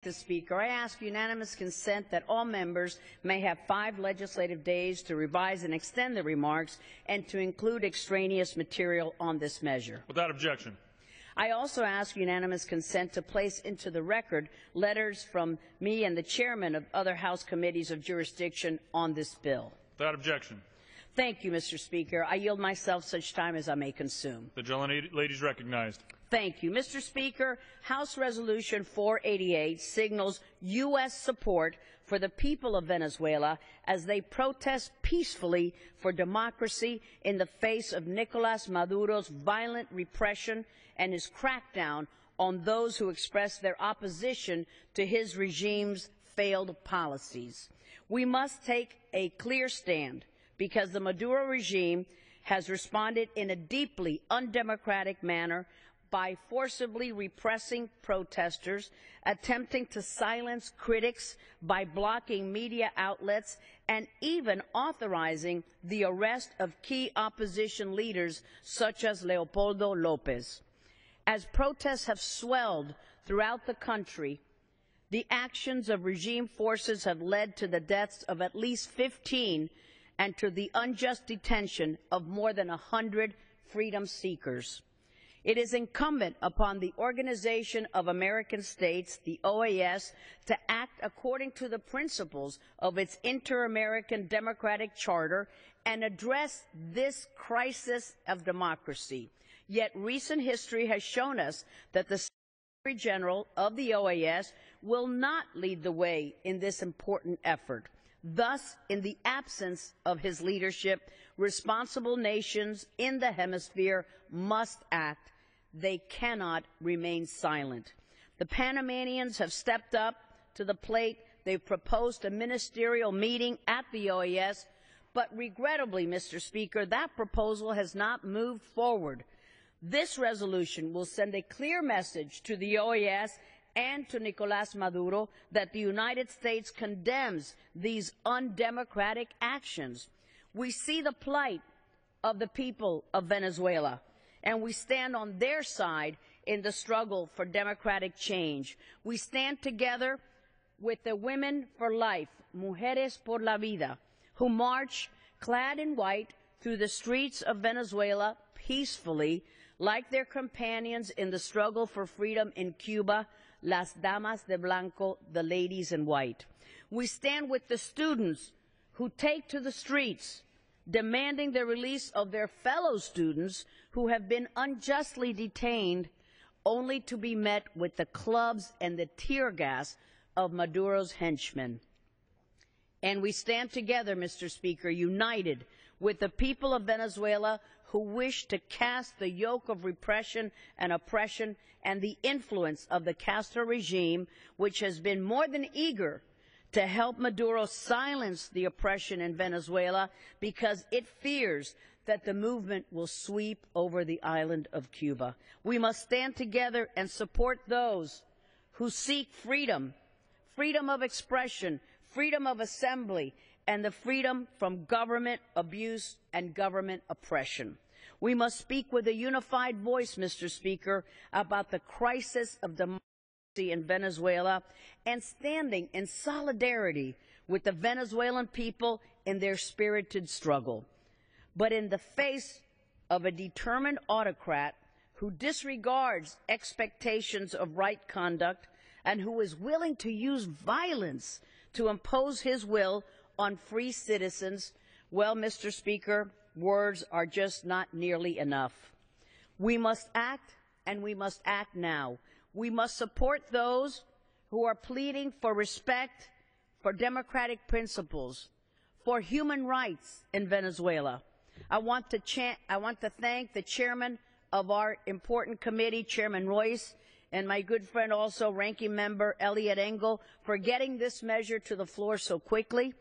The Speaker, I ask unanimous consent that all members may have 5 legislative days to revise and extend their remarks and to include extraneous material on this measure. Without objection. I also ask unanimous consent to place into the record letters from me and the chairman of other House committees of jurisdiction on this bill. Without objection. Thank you, Mr. Speaker. I yield myself such time as I may consume. The gentlelady is recognized. Thank you. Mr. Speaker, House Resolution 488 signals U.S. support for the people of Venezuela as they protest peacefully for democracy in the face of Nicolas Maduro's violent repression and his crackdown on those who express their opposition to his regime's failed policies. We must take a clear stand because the Maduro regime has responded in a deeply undemocratic manner by forcibly repressing protesters, attempting to silence critics by blocking media outlets, and even authorizing the arrest of key opposition leaders such as Leopoldo Lopez. As protests have swelled throughout the country, the actions of regime forces have led to the deaths of at least 15 and to the unjust detention of more than 100 freedom seekers. It is incumbent upon the Organization of American States, the OAS, to act according to the principles of its Inter-American Democratic Charter and address this crisis of democracy. Yet recent history has shown us that the Secretary General of the OAS will not lead the way in this important effort. Thus, in the absence of his leadership, responsible nations in the hemisphere must act. They cannot remain silent. The Panamanians have stepped up to the plate. They've proposed a ministerial meeting at the OAS, but regrettably, Mr. Speaker, that proposal has not moved forward. This resolution will send a clear message to the OAS and to Nicolas Maduro that the United States condemns these undemocratic actions. We see the plight of the people of Venezuela, and we stand on their side in the struggle for democratic change. We stand together with the Women for Life, Mujeres por la Vida, who march clad in white through the streets of Venezuela peacefully, like their companions in the struggle for freedom in Cuba, Las Damas de Blanco, the ladies in white. We stand with the students who take to the streets, demanding the release of their fellow students who have been unjustly detained, only to be met with the clubs and the tear gas of Maduro's henchmen. And we stand together, Mr. Speaker, united with the people of Venezuela who wish to cast the yoke of repression and oppression and the influence of the Castro regime, which has been more than eager to help Maduro silence the oppression in Venezuela because it fears that the movement will sweep over the island of Cuba. We must stand together and support those who seek freedom, freedom of expression, freedom of assembly, and the freedom from government abuse and government oppression. We must speak with a unified voice, Mr. Speaker, about the crisis of democracy in Venezuela and standing in solidarity with the Venezuelan people in their spirited struggle. But in the face of a determined autocrat who disregards expectations of right conduct and who is willing to use violence to impose his will on free citizens, well, Mr. Speaker, words are just not nearly enough. We must act, and we must act now. We must support those who are pleading for respect for democratic principles, for human rights in Venezuela. I want to thank the chairman of our important committee, Chairman Royce, and my good friend also, Ranking Member Elliot Engel, for getting this measure to the floor so quickly.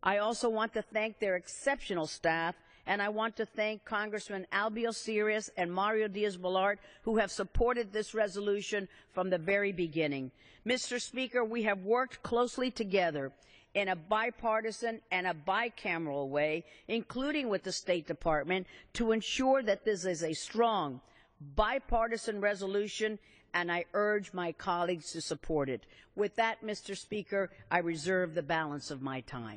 I also want to thank their exceptional staff, and I want to thank Congressman Albio Sirius and Mario Diaz-Balart, who have supported this resolution from the very beginning. Mr. Speaker, we have worked closely together in a bipartisan and a bicameral way, including with the State Department, to ensure that this is a strong, bipartisan resolution and I urge my colleagues to support it. With that, Mr. Speaker, I reserve the balance of my time.